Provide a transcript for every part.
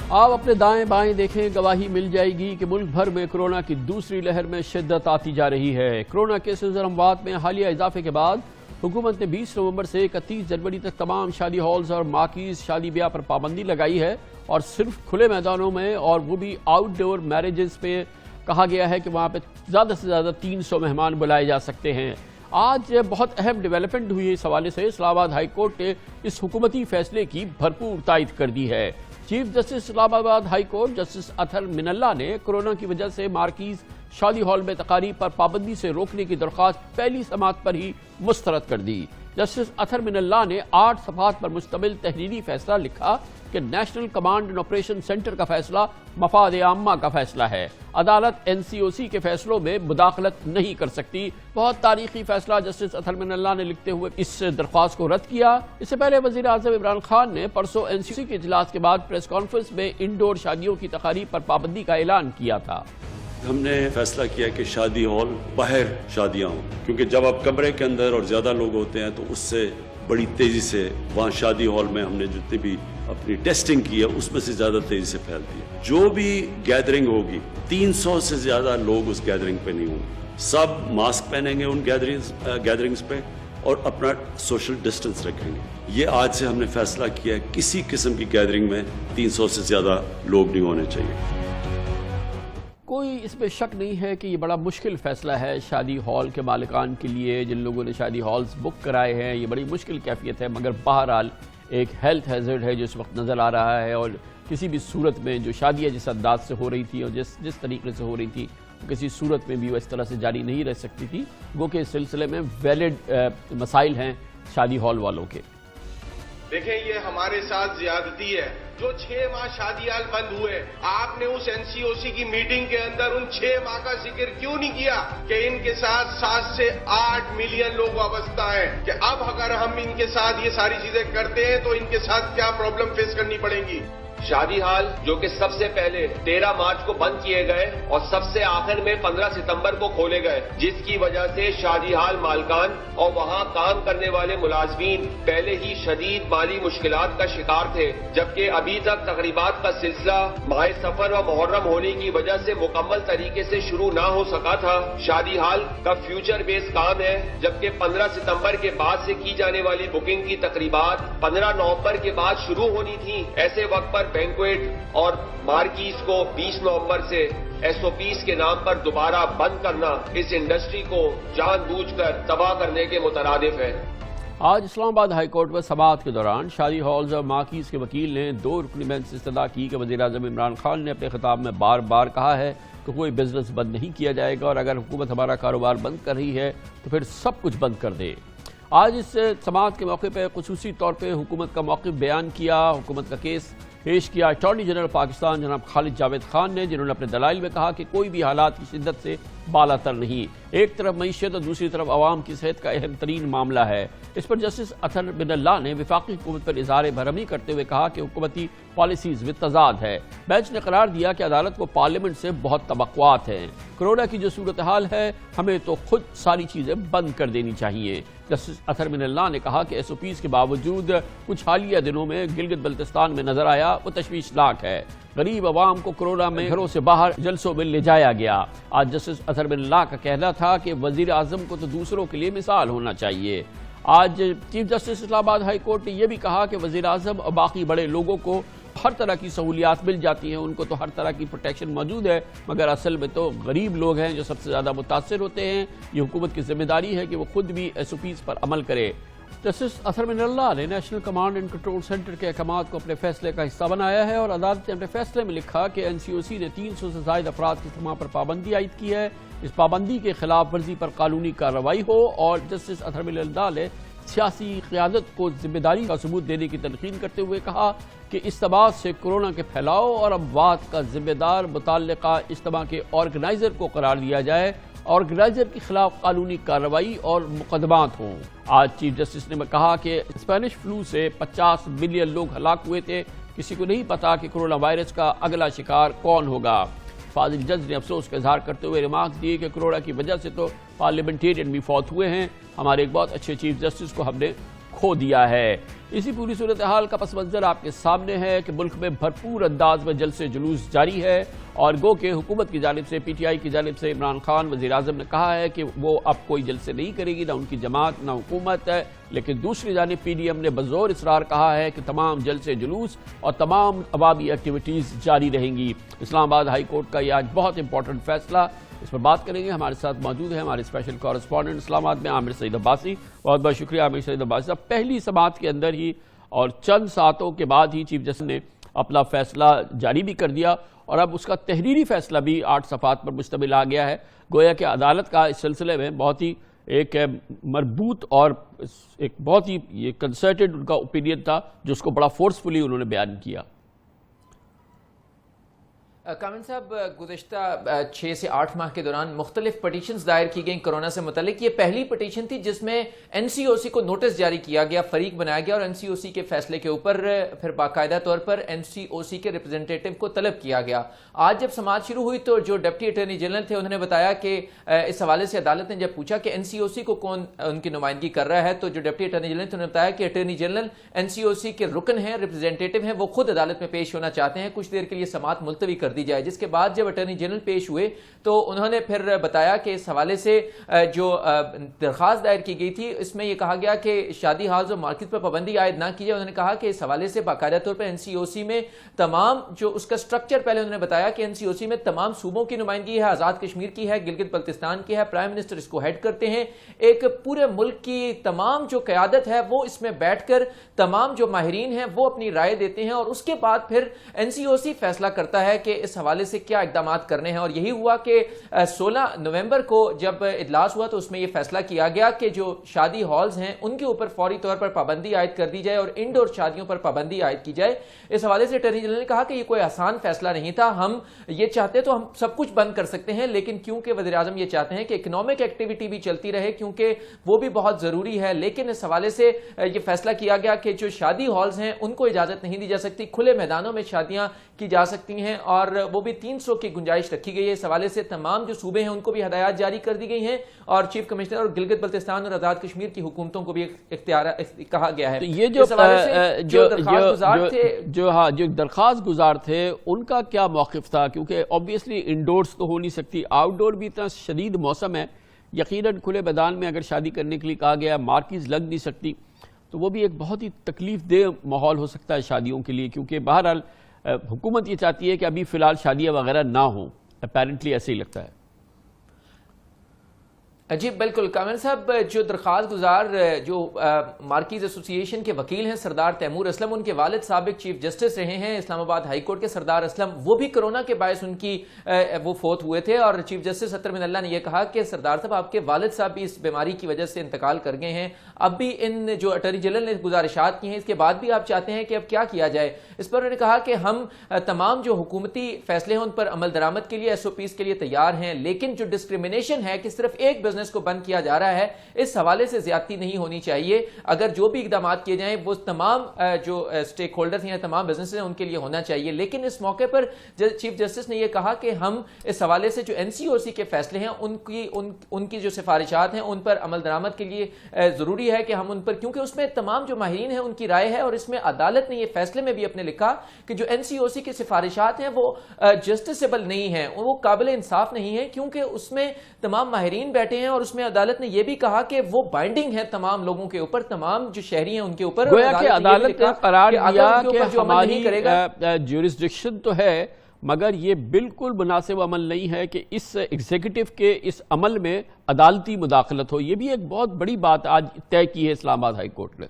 آپ اپنے دائیں بائیں دیکھیں، گواہی مل جائے گی کہ ملک بھر میں کورونا کی دوسری لہر میں شدت آتی جا رہی ہے۔ کورونا کیسز اور اموات میں حالیہ اضافے کے بعد حکومت نے 20 نومبر سے 31 جنوری تک تمام شادی ہالز اور مارکیز شادی بیاہ پر پابندی لگائی ہے اور صرف کھلے میدانوں میں اور وہ بھی آؤٹ ڈور میرجز پہ کہا گیا ہے کہ وہاں پہ زیادہ سے زیادہ 300 مہمان بلائے جا سکتے ہیں۔ آج بہت اہم ڈیولپمنٹ ہوئی ہے اس حوالے سے۔ اسلام آباد ہائی کورٹ نے اس حکومتی فیصلے کی بھرپور تائید کر دی ہے۔ چیف جسٹس اسلام آباد ہائی کورٹ جسٹس اطہر من اللہ نے کورونا کی وجہ سے مارکیز شادی ہال میں تقاریب پر پابندی سے روکنے کی درخواست پہلی سماعت پر ہی مسترد کر دی۔ جسٹس اطہر من اللہ نے 8 صفحات پر مشتمل تحریری فیصلہ لکھا کہ national command and operation centre کا فیصلہ مفاد عامہ کا فیصلہ ہے۔ عدالت NCOC کے فیصلوں میں مداخلت نہیں کر سکتی۔ بہت تاریخی فیصلہ جسٹس اطہر من اللہ نے لکھتے ہوئے اس درخواست کو رد کیا۔ اس سے پہلے وزیر اعظم عمران خان نے پرسوں NCOC کے اجلاس کے بعد پریس کانفرنس میں انڈور شادیوں کی تقاریب پر پابندی کا اعلان کیا تھا۔ ہم نے فیصلہ کیا کہ شادی ہال باہر شادیاں ہوں، کیونکہ جب آپ کمرے کے اندر اور زیادہ لوگ ہوتے ہیں تو اس سے بڑی تیزی سے وہاں شادی ہال میں ہم نے جتنی بھی اپنی ٹیسٹنگ کی ہے اس میں سے زیادہ تیزی سے پھیلتی ہے۔ جو بھی گیدرنگ ہوگی 300 سے زیادہ لوگ اس گیدرنگ پہ نہیں ہوں، سب ماسک پہنیں گے ان گیدرنگز پہ اور اپنا سوشل ڈسٹنس رکھیں گے۔ یہ آج سے ہم نے فیصلہ کیا ہے کسی قسم کی گیدرنگ میں 300 سے زیادہ لوگ نہیں ہونے چاہیے۔ کوئی اس میں شک نہیں ہے کہ یہ بڑا مشکل فیصلہ ہے شادی ہال کے مالکان کے لیے، جن لوگوں نے شادی ہالز بک کرائے ہیں۔ یہ بڑی مشکل کیفیت ہے، مگر بہرحال ایک ہیلتھ ہیزرڈ ہے جو اس وقت نظر آ رہا ہے، اور کسی بھی صورت میں جو شادیاں جس انداز سے ہو رہی تھی اور جس طریقے سے ہو رہی تھی کسی صورت میں بھی وہ اس طرح سے جاری نہیں رہ سکتی تھی۔ گو کہ اس سلسلے میں ویلڈ مسائل ہیں شادی ہال والوں کے۔ دیکھیں، یہ ہمارے ساتھ زیادتی ہے۔ جو 6 ماہ شادی ہال بند ہوئے، آپ نے اس NCOC کی میٹنگ کے اندر ان 6 ماہ کا ذکر کیوں نہیں کیا کہ ان کے ساتھ 7 سے 8 ملین لوگ وابستہ ہیں، کہ اب اگر ہم ان کے ساتھ یہ ساری چیزیں کرتے ہیں تو ان کے ساتھ کیا پرابلم فیس کرنی پڑیں گی۔ شادی ہال جو کہ سب سے پہلے 13 مارچ کو بند کیے گئے اور سب سے آخر میں 15 ستمبر کو کھولے گئے، جس کی وجہ سے شادی ہال مالکان اور وہاں کام کرنے والے ملازمین پہلے ہی شدید مالی مشکلات کا شکار تھے، جبکہ ابھی تک تقریبات کا سلسلہ ماہ سفر و محرم ہونے کی وجہ سے مکمل طریقے سے شروع نہ ہو سکا تھا۔ شادی ہال کا فیوچر بیس کام ہے، جبکہ 15 ستمبر کے بعد سے کی جانے والی بکنگ کی تقریبات 15 نومبر کے بعد شروع ہونی تھی۔ ایسے وقت پر بینکویٹ اور مارکیز کو 20 نومبر سے SOPs کے نام پر دوبارہ بند کرنا اس انڈسٹری کو جان بوجھ کر تباہ کرنے کے مترادف ہے۔ آج اسلام آباد ہائی کورٹ میں سماعت کے دوران شادی ہالز اور مارکیز کے وکیل نے 2 رکنی بینچ سے استدعا کی کہ وزیر اعظم عمران خان نے اپنے خطاب میں بار بار کہا ہے کہ کوئی بزنس بند نہیں کیا جائے گا، اور اگر حکومت ہمارا کاروبار بند کر رہی ہے تو پھر سب کچھ بند کر دے۔ آج اس سماعت کے موقع پہ خصوصی طور پہ حکومت کا موقف بیان کیا، حکومت کا کیس پیش کیا اٹارنی جنرل پاکستان جناب خالد جاوید خان نے، جنہوں نے اپنے دلائل میں کہا کہ کوئی بھی حالات کی شدت سے بالا تر نہیں۔ ایک طرف معیشت اور دوسری طرف عوام کی صحت کا اہم ترین معاملہ ہے۔ اس پر جسٹس اطہر من اللہ نے وفاقی حکومت پر اظہار برہمی کرتے ہوئے کہا کہ حکومتی پالیسیز بالتضاد ہے۔ بینچ نے قرار دیا کہ عدالت کو پارلیمنٹ سے بہت توقعات ہیں۔ کورونا کی جو صورتحال ہے، ہمیں تو خود ساری چیزیں بند کر دینی چاہیے۔ جسٹس اطہر من اللہ نے کہا کہ SOPs کے باوجود کچھ حالیہ دنوں میں گلگت بلتستان میں نظر آیا وہ تشویشناک ہے۔ غریب عوام کو کورونا میں گھروں سے باہر جلسوں میں لے جایا گیا۔ آج جسٹس اطہر من اللہ کا کہنا تھا کہ وزیر اعظم کو تو دوسروں کے لیے مثال ہونا چاہیے۔ آج چیف جسٹس اسلام آباد ہائی کورٹ نے یہ بھی کہا کہ وزیر اعظم اور باقی بڑے لوگوں کو ہر طرح کی سہولیات مل جاتی ہیں، ان کو تو ہر طرح کی پروٹیکشن موجود ہے، مگر اصل میں تو غریب لوگ ہیں جو سب سے زیادہ متاثر ہوتے ہیں۔ یہ حکومت کی ذمہ داری ہے کہ وہ خود بھی SOPs پر عمل کرے۔ جسٹس اطہر من اللہ نے national command and control centre کے احکامات کو اپنے فیصلے کا حصہ بنایا ہے، اور عدالت نے اپنے فیصلے میں لکھا کہ NCOC نے 300 سے زائد افراد کی سماع پر پابندی عائد کی ہے۔ اس پابندی کے خلاف ورزی پر قانونی کارروائی ہو، اور جسٹس اطہر من اللہ نے سیاسی قیادت کو ذمہ داری کا ثبوت دینے کی تلقین کرتے ہوئے کہا کہ اجتماع سے کورونا کے پھیلاؤ اور اموات کا ذمہ دار متعلقہ اجتماع کے آرگنائزر کو قرار دیا جائے، آرگنائزر کے خلاف قانونی کارروائی اور مقدمات ہوں۔ آج چیف جسٹس نے کہا کہ اسپینش فلو سے 50 ملین لوگ ہلاک ہوئے تھے، کسی کو نہیں پتا کہ کورونا وائرس کا اگلا شکار کون ہوگا۔ فاضل جج نے افسوس کا اظہار کرتے ہوئے ریمارکس دیے کہ کورونا کی وجہ سے تو پارلیمنٹیرین بھی فوت ہوئے ہیں، ہمارے ایک بہت اچھے چیف جسٹس کو ہم نے کھو دیا ہے۔ اسی پوری صورتحال کا پس منظر آپ کے سامنے ہے کہ ملک میں بھرپور انداز میں جلسے جلوس جاری ہے، اور گو کہ حکومت کی جانب سے، پی ٹی آئی کی جانب سے عمران خان وزیر اعظم نے کہا ہے کہ وہ اب کوئی جلسے نہیں کرے گی، نہ ان کی جماعت نہ حکومت ہے، لیکن دوسری جانب پی ڈی ایم نے بزور اصرار کہا ہے کہ تمام جلسے جلوس اور تمام عوامی ایکٹیویٹیز جاری رہیں گی۔ اسلام آباد ہائی کورٹ کا یہ آج بہت امپورٹنٹ فیصلہ، اس پر بات کریں گے۔ ہمارے ساتھ موجود ہیں ہمارے اسپیشل کورسپونڈنٹ اسلام آباد میں عامر سعید عباسی۔ بہت بہت شکریہ عامر سعید عباسی صاحب۔ پہلی سماعت کے اندر ہی اور چند ساعتوں کے بعد ہی چیف جسٹس نے اپنا فیصلہ جاری بھی کر دیا، اور اب اس کا تحریری فیصلہ بھی 8 صفحات پر مشتمل آ گیا ہے۔ گویا کہ عدالت کا اس سلسلے میں بہت ہی ایک مربوط اور ایک بہت ہی کنسرٹڈ ان کا اوپینین تھا، جو اس کو بڑا فورسفلی انہوں نے بیان کیا۔ کامل صاحب، گزشتہ 6 سے 8 ماہ کے دوران مختلف پٹیشنز دائر کی گئیں کورونا سے متعلق۔ یہ پہلی پٹیشن تھی جس میں این سی او سی کو نوٹس جاری کیا گیا، فریق بنایا گیا، اور این سی او سی کے فیصلے کے اوپر پھر باقاعدہ طور پر این سی او سی کے ریپرزنٹیٹو کو طلب کیا گیا۔ آج جب سماعت شروع ہوئی تو جو ڈپٹی اٹارنی جنرل تھے انہوں نے بتایا کہ اس حوالے سے عدالت نے جب پوچھا کہ این سی او سی کو کون ان کی نمائندگی کر رہا ہے، تو جو ڈپٹی اٹارنی جنرل تھے انہوں نے بتایا کہ اٹارنی جنرل این سی او سی کے رکن ہیں، ریپرزنٹیٹو ہیں، وہ خود عدالت میں پیش ہونا چاہتے ہیں، کچھ دیر کے لیے سماعت ملتوی کر دی جائے۔ جس کے بعد جب اٹارنی جنرل پیش ہوئے تو انہوں نے پھر بتایا کہ اس حوالے سے جو درخواست دائر کی گئی تھی اس میں یہ کہا گیا کہ شادی ہالز اور مارکیٹ پر پابندی عائد نہ کی جائے۔ انہوں نے کہا کہ اس حوالے سے باقاعدہ طور پر این سی او سی میں تمام جو اس کا سٹرکچر، پہلے انہوں نے بتایا کہ این سی او سی میں تمام صوبوں کی نمائندگی ہے، آزاد کشمیر کی ہے، گلگت بلتستان کی ہے، پرائم منسٹر اس کو ہیڈ کرتے ہیں، ایک پورے ملک کی تمام جو قیادت ہے وہ اس میں بیٹھ کر تمام جو ماہرین ہیں وہ اپنی رائے دیتے ہیں، اور اس کے بعد پھر این سی او سی فیصلہ کرتا ہے کہ اس حوالے سے کیا اقدامات کرنے ہیں۔ اور یہی ہوا کہ 16 نومبر کو جب اجلاس ہوا تو اس میں یہ فیصلہ کیا گیا کہ جو شادی ہالز ہیں ان کے اوپر فوری طور پر پابندی عائد کر دی جائے اور انڈور شادیوں پر پابندی عائد کی جائے۔ اس حوالے سے اٹارنی جنرل نے کہا کہ یہ کوئی آسان فیصلہ نہیں تھا، ہم یہ چاہتے تو ہم سب کچھ بند کر سکتے ہیں، لیکن کیونکہ وزیر اعظم یہ چاہتے ہیں کہ اکنامک ایکٹیویٹی بھی چلتی رہے کیونکہ وہ بھی بہت ضروری ہے، لیکن اس حوالے سے یہ فیصلہ کیا گیا کہ جو شادی ہالز ہیں ان کو اجازت نہیں دی جا سکتی، کھلے میدانوں میں شادیاں کی جا سکتی ہیں، اور وہ بھی 300 کی گنجائش رکھی گئی ہے۔ اس حوالے سے تمام جو صوبے ہیں ان کو بھی ہدایات جاری کر دی گئی ہیں، اور چیف کمشنر اور گلگت بلتستان اور آزاد کشمیر کی حکومتوں کو بھی اختیار کہا گیا ہے۔ تو یہ جو درخواست گزار تھے ان کا کیا موقف تھا؟ کیونکہ obviously انڈورز تو ہو نہیں سکتی، آؤٹ ڈور بھی اتنا شدید موسم ہے، یقیناً کھلے میدان میں اگر شادی کرنے کے لیے کہا گیا، مارکیز لگ نہیں سکتی، تو وہ بھی ایک بہت ہی تکلیف دہ ماحول ہو سکتا ہے شادیوں کے لیے، کیونکہ بہرحال حکومت یہ چاہتی ہے کہ ابھی فی الحال شادیاں وغیرہ نہ ہوں، اپیرنٹلی ایسے ہی لگتا ہے۔ جی بالکل کامل صاحب، جو درخواست گزار جو مارکیز ایسوسی ایشن کے وکیل ہیں سردار تیمور اسلم، ان کے والد سابق چیف جسٹس رہے ہیں اسلام آباد ہائی کورٹ کے سردار اسلم، وہ بھی کرونا کے باعث ان کی وہ فوت ہوئے تھے، اور چیف جسٹس اطہر من اللہ نے یہ کہا کہ سردار صاحب آپ کے والد صاحب بھی اس بیماری کی وجہ سے انتقال کر گئے ہیں، اب بھی ان جو اٹارنی جنرل نے گزارشات کی ہیں اس کے بعد بھی آپ چاہتے ہیں کہ اب کیا کیا جائے۔ اس پر انہوں نے کہا کہ ہم تمام جو حکومتی فیصلے ہیں ان پر عمل درآمد کے لیے ایس او پیز کے لیے تیار ہیں، لیکن جو ڈسکریمنیشن ہے کہ صرف ایک بزنس کو بند کیا جا رہا ہے، اس حوالے سے زیادتی نہیں ہونی چاہیے، اگر جو بھی اقدامات کیے جائیں وہ تمام جو سٹیک ہولڈرز ہیں، تمام بزنس ہیں، ان کے لیے ہونا چاہیے۔ لیکن اس موقع پر چیف جسٹس نے یہ کہا کہ ہم اس حوالے سے جو این سی او سی کے فیصلے ہیں ان کی جو سفارشات ہیں ان پر عمل درآمد کے لیے ضروری ہے کہ ہم ان پر، کیونکہ اس میں تمام جو ماہرین ہیں ان کی رائے ہے، اور اس میں عدالت نے یہ فیصلے میں بھی اپنے لکھا کہ جو این سی او سی کی سفارشات ہیں وہ جسٹسیبل نہیں ہیں، وہ قابل انصاف نہیں ہیں، کیونکہ اس میں تمام ماہرین بیٹھے ہیں، اور اس میں عدالت نے یہ بھی کہا کہ وہ بائنڈنگ ہے تمام لوگوں کے اوپر، تمام جو شہری ہیں ان کے اوپر۔ گویا کہ عدالت نے قرار دیا کہ ہماری جورسڈکشن تو ہے مگر یہ بالکل مناسب عمل نہیں ہے کہ اس ایگزیکٹو کے اس عمل میں عدالتی مداخلت ہو۔ یہ بھی ایک بہت بڑی بات آج طے کی ہے اسلام آباد ہائی کورٹ نے۔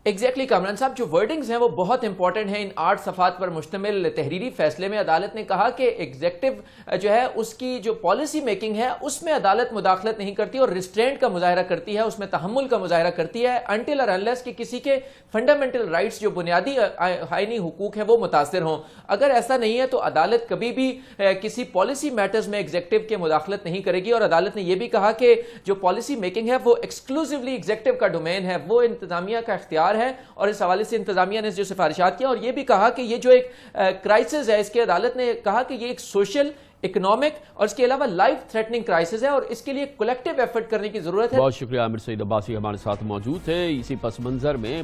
ایگزیکٹلی کامران صاحب، جو ورڈنگز ہیں وہ بہت امپورٹنٹ ہیں۔ ان 8 صفحات پر مشتمل تحریری فیصلے میں عدالت نے کہا کہ ایگزیکٹو جو ہے اس کی جو پالیسی میکنگ ہے اس میں عدالت مداخلت نہیں کرتی اور ریسٹرینٹ کا مظاہرہ کرتی ہے، اس میں تحمل کا مظاہرہ کرتی ہے، انٹل اور انلیس کہ کسی کے فنڈامنٹل رائٹس جو بنیادی آئینی حقوق ہیں وہ متاثر ہوں۔ اگر ایسا نہیں ہے تو عدالت کبھی بھی کسی پالیسی میٹرز میں ایگزیکٹو کے مداخلت نہیں کرے گی، اور عدالت نے یہ بھی کہا کہ جو پالیسی میکنگ ہے وہ ایکسکلوسیولی ایگزیکٹو کا ڈومین ہے، وہ انتظامیہ کا اختیار تیار ہے اور اس حوالے سے انتظامیہ نے جو سفارشات کیا، اور یہ بھی کہا کہ یہ جو ایک کرائسس ہے، اس کی عدالت نے کہا کہ یہ ایک سوشل، اکنامک اور اس کے علاوہ لائف تھریٹننگ کرائسس ہے اور اس کے لیے کولیکٹیو ایفرٹ کرنے کی ضرورت ہے۔ بہت شکریہ عامر سعید عباسی ہمارے ساتھ موجود تھے۔ اسی پس منظر میں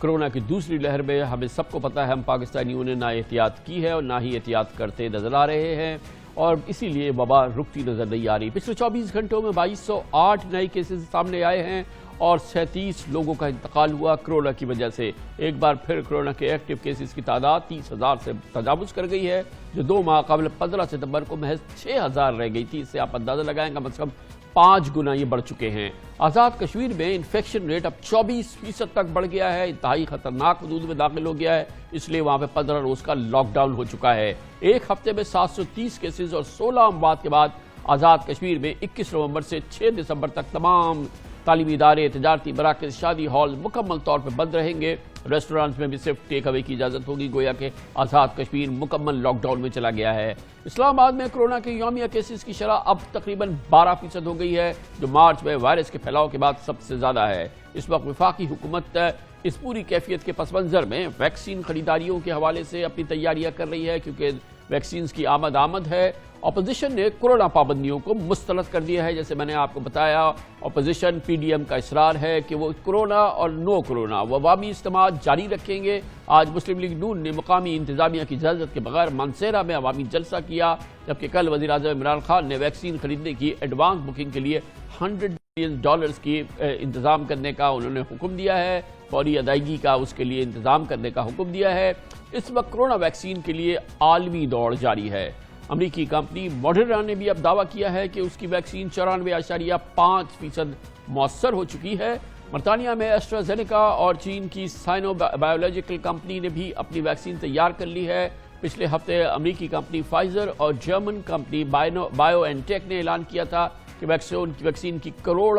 کرونا کی دوسری لہر میں ہمیں سب کو پتہ ہے ہم پاکستانیوں نے نہ احتیاط کی ہے اور نہ ہی احتیاط کرتے نظر آ رہے ہیں، اور اسی لیے وبا رکتی نظر نہیں آ رہی۔ پچھلے 24 گھنٹوں میں 2208 نئے کیسز سامنے آئے ہیں اور 37 لوگوں کا انتقال ہوا کرونا کی وجہ سے۔ ایک بار پھر کرونا کے ایکٹیو کیسز کی تعداد 30,000 سے تجاوز کر گئی ہے، جو 2 ماہ قبل 15 ستمبر کو محض 6,000 رہ گئی تھی۔ اس سے آپ اندازہ لگائیں کم از کم 5 گنا یہ بڑھ چکے ہیں۔ آزاد کشمیر میں انفیکشن ریٹ اب 24% تک بڑھ گیا ہے، انتہائی خطرناک حدود میں داخل ہو گیا ہے، اس لیے وہاں پہ 15 روز کا لاک ڈاؤن ہو چکا ہے۔ ایک ہفتے میں 730 کیسز اور 16 اموات کے بعد آزاد کشمیر میں 21 نومبر سے 6 دسمبر تک تمام تعلیمی ادارے، تجارتی مراکز، شادی ہال مکمل طور پر بند رہیں گے۔ ریسٹورانٹس میں بھی صرف ٹیک اوے کی اجازت ہوگی، گویا کہ آزاد کشمیر مکمل لاک ڈاؤن میں چلا گیا ہے۔ اسلام آباد میں کرونا کے یومیہ کیسز کی شرح اب تقریباً 12% ہو گئی ہے، جو مارچ میں وائرس کے پھیلاؤ کے بعد سب سے زیادہ ہے۔ اس وقت وفاقی حکومت اس پوری کیفیت کے پس منظر میں ویکسین خریداریوں کے حوالے سے اپنی تیاریاں کر رہی ہے، کیونکہ ویکسینز کی آمد ہے۔ اپوزیشن نے کورونا پابندیوں کو مسترد کر دیا ہے، جیسے میں نے آپ کو بتایا۔ اپوزیشن پی ڈی ایم کا اصرار ہے کہ وہ کورونا اور نو کورونا وہ عوامی اجتماعات جاری رکھیں گے۔ آج مسلم لیگ نون نے مقامی انتظامیہ کی اجازت کے بغیر مانسیرا میں عوامی جلسہ کیا، جبکہ کل وزیر اعظم عمران خان نے ویکسین خریدنے کی ایڈوانس بکنگ کے لیے $100 بلین کی انتظام کرنے کا انہوں نے حکم دیا ہے، فوری ادائیگی کا اس کے لیے انتظام کرنے کا حکم دیا ہے۔ اس وقت کرونا ویکسین کے لیے عالمی دوڑ جاری ہے۔ امریکی کمپنی ماڈرنا نے بھی اب دعویٰ کیا ہے کہ اس کی ویکسین 94.5% مؤثر ہو چکی ہے۔ برطانیہ میں ایسٹرازینیکا اور چین کی سائنو بایولوجیکل کمپنی نے بھی اپنی ویکسین تیار کر لی ہے۔ پچھلے ہفتے امریکی کمپنی فائزر اور جرمن کمپنی بایو این ٹیک نے اعلان کیا تھا کہ ویکسین کی کروڑ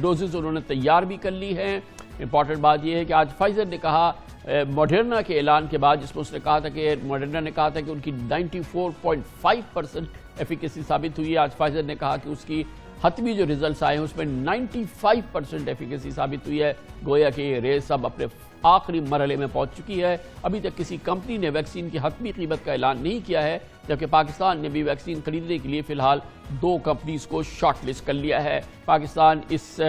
ڈوزز انہوں نے تیار بھی کر لی ہیں۔ امپورٹنٹ بات یہ ہے کہ آج فائزر نے کہا ماڈرنا کے اعلان کے بعد، جس میں اس نے کہا تھا کہ ماڈرنا نے کہا تھا کہ ان کی 94.5% ایفیکیسی ثابت ہوئی ہے، آج فائزر نے کہا کہ اس کی حتمی جو ریزلٹس آئے ہیں اس میں 95% ایفیکیسی ثابت ہوئی ہے۔ گویا کہ یہ ریس اب اپنے آخری مرحلے میں پہنچ چکی ہے۔ ابھی تک کسی کمپنی نے ویکسین کی حتمی قیمت کا اعلان نہیں کیا ہے، جبکہ پاکستان نے بھی ویکسین خریدنے کے لیے فی الحال 2 کمپنیز کو شارٹ لسٹ کر لیا ہے۔ پاکستان اس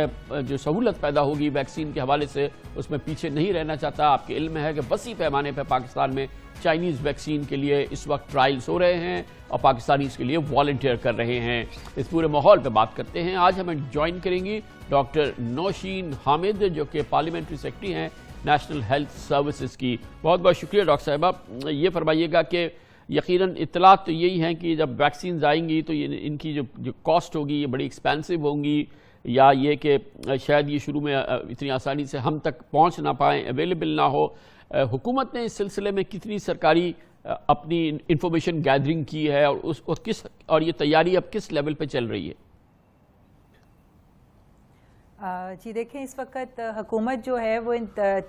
جو سہولت پیدا ہوگی ویکسین کے حوالے سے اس میں پیچھے نہیں رہنا چاہتا۔ آپ کے علم ہے کہ وسیع پیمانے پہ پاکستان میں چائنیز ویکسین کے لیے اس وقت ٹرائلز ہو رہے ہیں اور پاکستانی اس کے لیے والنٹیئر کر رہے ہیں۔ اس پورے ماحول پہ بات کرتے ہیں۔ آج ہمیں جوائن کریں گی ڈاکٹر نوشین حامد، جو کہ پارلیمنٹری سیکرٹری ہیں نیشنل ہیلتھ سروسز کی۔ بہت بہت شکریہ ڈاکٹر صاحبہ۔ یہ فرمائیے گا کہ یقیناً اطلاعات تو یہی ہیں کہ جب ویکسینز آئیں گی تو ان کی جو کاسٹ ہوگی یہ بڑی ایکسپینسو ہوں گی، یا یہ کہ شاید یہ شروع میں اتنی آسانی سے ہم تک پہنچ نہ پائیں، اویلیبل نہ ہو۔ حکومت نے اس سلسلے میں کتنی سرکاری اپنی انفارمیشن گیدرنگ کی ہے اور یہ تیاری اب کس لیول پہ چل رہی ہے؟ جی دیکھیں، اس وقت حکومت جو ہے وہ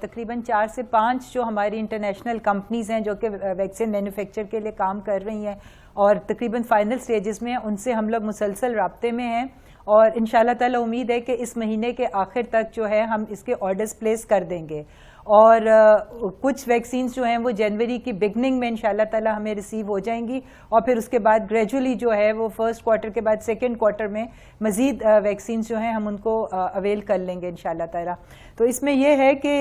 تقریباً 4 سے 5 جو ہماری انٹرنیشنل کمپنیز ہیں جو کہ ویکسین مینوفیکچر کے لیے کام کر رہی ہیں اور تقریباً فائنل سٹیجز میں ہیں، ان سے ہم لوگ مسلسل رابطے میں ہیں، اور انشاءاللہ تعالی امید ہے کہ اس مہینے کے آخر تک جو ہے ہم اس کے آرڈرز پلیس کر دیں گے، اور کچھ ویکسینز جو ہیں وہ جنوری کی بگننگ میں انشاءاللہ تعالی ہمیں ریسیو ہو جائیں گی، اور پھر اس کے بعد گریجولی جو ہے وہ فرسٹ کوارٹر کے بعد سیکنڈ کوارٹر میں مزید ویکسینز جو ہیں ہم ان کو اویل کر لیں گے انشاءاللہ تعالی۔ تو اس میں یہ ہے کہ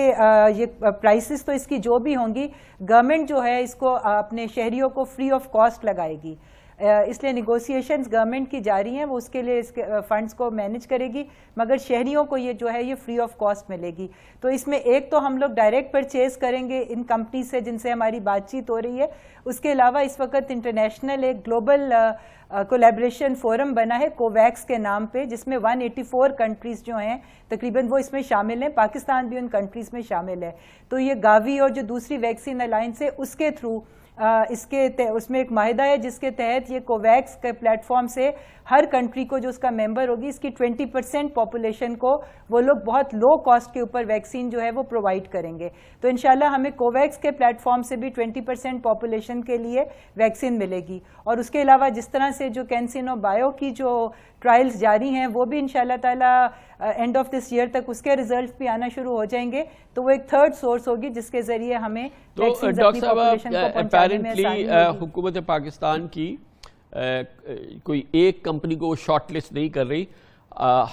یہ پرائسز تو اس کی جو بھی ہوں گی، گورنمنٹ جو ہے اس کو اپنے شہریوں کو فری آف کاسٹ لگائے گی، اس لیے نیگوسیشنز گورنمنٹ کی جاری ہیں، وہ اس کے لیے اس کے فنڈز کو مینیج کرے گی، مگر شہریوں کو یہ جو ہے یہ فری آف کاسٹ ملے گی۔ تو اس میں ایک تو ہم لوگ ڈائریکٹ پرچیز کریں گے ان کمپنی سے جن سے ہماری بات چیت ہو رہی ہے، اس کے علاوہ اس وقت انٹرنیشنل ایک گلوبل کولیبریشن فورم بنا ہے کوویکس کے نام پہ، جس میں 184 کنٹریز جو ہیں تقریباً وہ اس میں شامل ہیں، پاکستان بھی ان کنٹریز میں شامل ہے۔ تو یہ گاوی اور جو دوسری ویکسین الائنس ہے اس کے تھرو اس میں ایک معاہدہ ہے جس کے تحت یہ کوویکس کے پلیٹ فارم سے ہر کنٹری کو جو اس کا ممبر ہوگی اس کی 20% پاپولیشن کو وہ لوگ بہت لو کاسٹ کے اوپر ویکسین جو ہے وہ پرووائڈ کریں گے. تو انشاءاللہ ہمیں کوویکس کے پلیٹ فارم سے بھی 20% پاپولیشن کے لیے ویکسین ملے گی. اور اس کے علاوہ جس طرح سے جو کینسینو بایو کی جو ٹرائلز جاری ہیں وہ بھی انشاءاللہ تعالی اینڈ آف دس ایئر تک اس کے ریزلٹس بھی آنا شروع ہو جائیں گے. تو وہ ایک تھرڈ سورس ہوگی جس کے ذریعے ہمیں ویکسین اپنی پاپولیشن کو پہنچانے میں آسانی ہوگی. حکومت پاکستان کی کوئی ایک کمپنی کو شارٹ لسٹ نہیں کر رہی.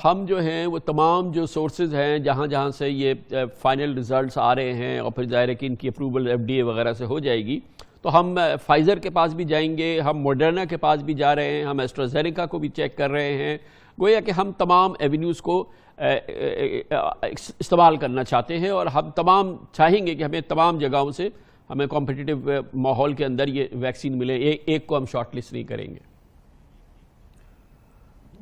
ہم جو ہیں وہ تمام جو سورسز ہیں جہاں سے یہ فائنل ریزلٹس آ رہے ہیں اور پھر ظاہر ہے کہ ان کی اپروول FDA وغیرہ سے ہو جائے گی تو ہم فائزر کے پاس بھی جائیں گے, ہم موڈرنا کے پاس بھی جا رہے ہیں, ہم ایسٹرازینیکا کو بھی چیک کر رہے ہیں. گویا کہ ہم تمام ایونیوز کو استعمال کرنا چاہتے ہیں اور ہم تمام چاہیں گے کہ ہمیں تمام جگہوں سے ہمیں کمپٹیٹیو ماحول کے اندر یہ ویکسین ملے. ایک کو ہم شارٹ لسٹ نہیں کریں گے.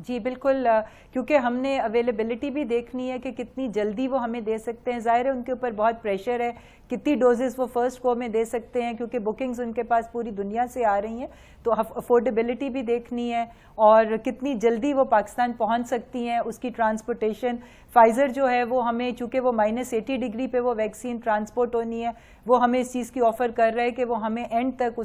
جی بالکل, کیونکہ ہم نے اویلیبلٹی بھی دیکھنی ہے کہ کتنی جلدی وہ ہمیں دے سکتے ہیں. ظاہر ہے ان کے اوپر بہت پریشر ہے, کتنی ڈوزز وہ فرسٹ کو میں دے سکتے ہیں کیونکہ بکنگز ان کے پاس پوری دنیا سے آ رہی ہیں. تو افورڈیبلٹی بھی دیکھنی ہے اور کتنی جلدی وہ پاکستان پہنچ سکتی ہیں, اس کی ٹرانسپورٹیشن. فائزر جو ہے وہ ہمیں چونکہ وہ -80 ڈگری پہ وہ ویکسین ٹرانسپورٹ ہونی ہے, وہ ہمیں اس چیز کی آفر کر رہے ہیں کہ وہ ہمیں اینڈ تک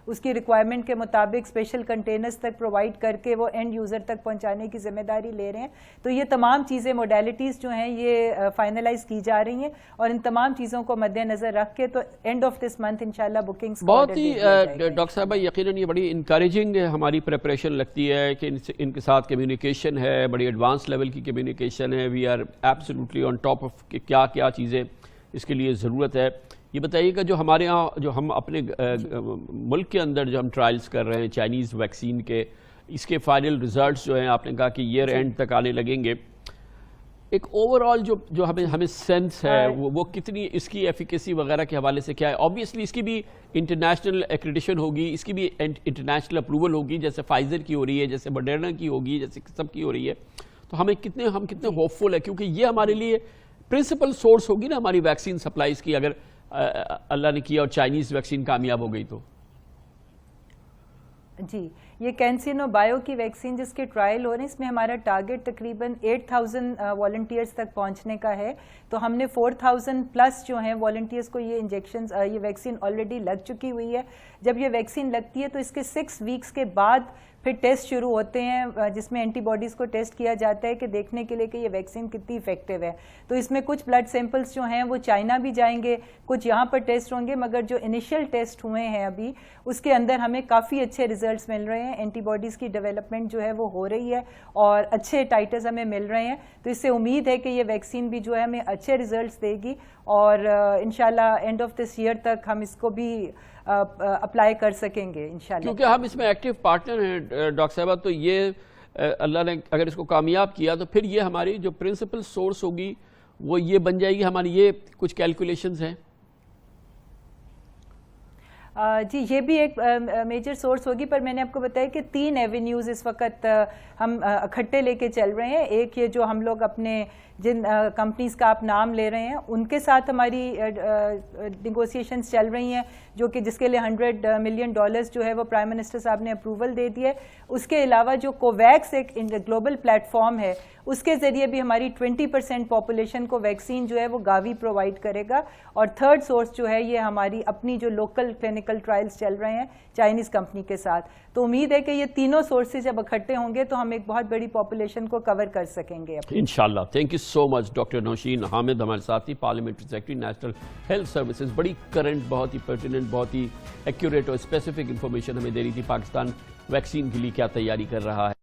اس کی ریکوائرمنٹ کے مطابق اسپیشل کنٹینرز تک پرووائڈ کر کے وہ اینڈ یوزر تک پہنچانے کی ذمہ داری لے رہے ہیں. تو یہ تمام چیزیں موڈیلٹیز جو ہیں یہ فائنلائز کی جا رہی ہیں اور ان تمام چیزوں کو مد نظر رکھ کے تو اینڈ آف دس منتھ انشاءاللہ بکنگز بہت ہی ڈاکٹر صاحبہ یقیناً یہ بڑی انکریجنگ ہماری پریپریشن لگتی ہے کہ ان کے ساتھ کمیونیکیشن ہے, بڑی ایڈوانس لیول کی کمیونیکیشن ہے. We are absolutely on top of کہ کیا چیزیں اس کے لیے ضرورت ہے. یہ بتائیے کہ جو ہمارے ہاں جو ہم اپنے ملک کے اندر جو ہم ٹرائلز کر رہے ہیں چائنیز ویکسین کے, اس کے فائنل ریزلٹس جو ہیں آپ نے کہا کہ ایئر اینڈ تک آنے لگیں گے. ایک اوور آل جو ہمیں سینس ہے وہ کتنی اس کی ایفیکیسی وغیرہ کے حوالے سے کیا ہے؟ آبویسلی اس کی بھی انٹرنیشنل ایکریڈیشن ہوگی, اس کی بھی انٹرنیشنل اپروول ہوگی جیسے فائزر کی ہو رہی ہے, جیسے موڈرنا کی ہوگی, جیسے سب کی ہو رہی ہے. تو ہم کتنے ہوپ فل ہے کیونکہ یہ ہمارے لیے پرنسپل سورس ہوگی نا ہماری ویکسین سپلائز کی, اگر اللہ نے کیا اور چائنیز ویکسین کامیاب ہو گئی تو. جی یہ کینسینو بایو کی ویکسین جس کے ٹرائل ہو رہے ہیں اس میں ہمارا ٹارگٹ تقریباً 8000 والنٹیئرز تک پہنچنے کا ہے. تو ہم نے 4000 پلس جو ہیں والنٹیئرز کو یہ ویکسین آلریڈی لگ چکی ہوئی ہے. جب یہ ویکسین لگتی ہے تو اس کے 6 ویکس کے بعد پھر ٹیسٹ شروع ہوتے ہیں جس میں اینٹی باڈیز کو ٹیسٹ کیا جاتا ہے کہ دیکھنے کے لیے کہ یہ ویکسین کتنی افیکٹو ہے. تو اس میں کچھ بلڈ سیمپلز جو ہیں وہ چائنا بھی جائیں گے, کچھ یہاں پر ٹیسٹ ہوں گے, مگر جو انیشیل ٹیسٹ ہوئے ہیں ابھی اس کے اندر ہمیں کافی اچھے ریزلٹس مل رہے ہیں. اینٹی باڈیز کی ڈیولپمنٹ جو ہے وہ ہو رہی ہے اور اچھے ٹائٹرز ہمیں مل رہے ہیں. تو اس سے امید ہے کہ یہ ویکسین بھی جو ہے ہمیں اچھے ریزلٹس دے گی اور انشاءاللہ اینڈ آف دس ایئر تک ہم اس کو بھی اپلائی کر سکیں گے انشاءاللہ. کیونکہ ہم اس میں ایکٹیو پارٹنر ہیں ڈاکٹر صاحبہ, تو یہ اللہ نے اگر اس کو کامیاب کیا تو پھر یہ ہماری جو پرنسپل سورس ہوگی وہ یہ بن جائے گی. ہماری یہ کچھ کیلکولیشنز ہیں. جی یہ بھی ایک میجر سورس ہوگی, پر میں نے آپ کو بتایا کہ 3 ایونیوز اس وقت ہم اکٹھے لے کے چل رہے ہیں. ایک یہ جو ہم لوگ اپنے جن کمپنیز کا آپ نام لے رہے ہیں ان کے ساتھ ہماری نیگوسیشنز چل رہی ہیں جو کہ جس کے لیے $100 ملین جو ہے وہ پرائم منسٹر صاحب نے اپروول دے دی ہے. اس کے علاوہ جو کوویکس ایک گلوبل پلیٹ فارم ہے اس کے ذریعے بھی ہماری 20% پاپولیشن کو ویکسین جو ہے وہ گاوی پرووائڈ کرے گا. اور تھرڈ سورس جو ہے یہ ہماری اپنی جو لوکل کلینکل ٹرائلز چل رہے ہیں چائنیز کمپنی کے ساتھ. تو امید ہے کہ یہ تینوں سورسز جب اکٹھے ہوں گے تو ہم ایک بہت بڑی پاپولیشن کو کور کر سکیں گے انشاءاللہ. Thank you so much doctor Nausheen Hamid ہمارے ساتھی, parliamentary secretary national health services. بڑی کرنٹ, بہت ہی پرٹیننٹ, بہت ہی ایکوریٹ اور اسپیسیفک انفارمیشن ہمیں دے رہی تھی پاکستان ویکسین کے لیے کیا تیاری کر رہا ہے.